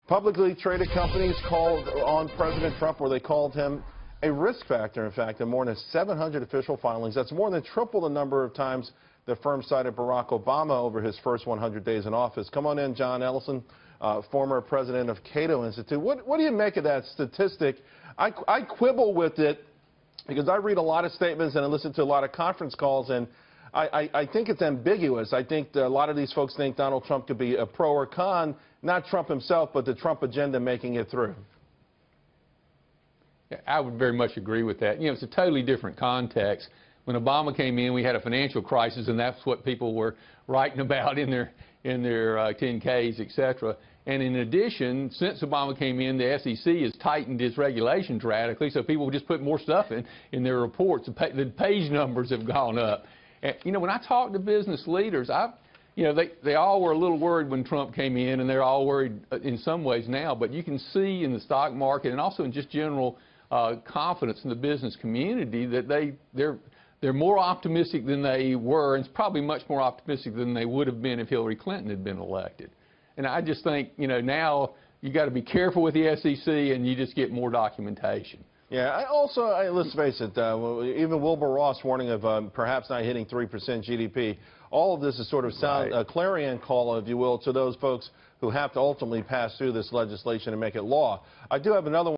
Publicly traded companies called on President Trump, or they called him a risk factor, in fact, in more than 700 official filings. That's more than triple the number of times the firm cited Barack Obama over his first 100 days in office. Come on in, John Allison, former president of Cato Institute. What do you make of that statistic? I quibble with it because I read a lot of statements and I listen to a lot of conference calls, and I think it's ambiguous. I think a lot of these folks think Donald Trump could be a pro or con, not Trump himself, but the Trump agenda making it through. Yeah, I would very much agree with that. You know, it's a totally different context. When Obama came in, we had a financial crisis, and that's what people were writing about in their 10Ks, et cetera. And in addition, since Obama came in, the SEC has tightened its regulations radically, so people just put more stuff in their reports. The page numbers have gone up. And, you know, when I talk to business leaders, they all were a little worried when Trump came in, and they're all worried in some ways now. But you can see in the stock market and also in just general confidence in the business community that they're more optimistic than they were, and it's probably much more optimistic than they would have been if Hillary Clinton had been elected. And I just think, you know, now you got to be careful with the SEC, and you just get more documentation. Yeah, let's face it, even Wilbur Ross warning of perhaps not hitting 3% GDP. All of this is sort of a clarion call, if you will, to those folks who have to ultimately pass through this legislation and make it law. I do have another one.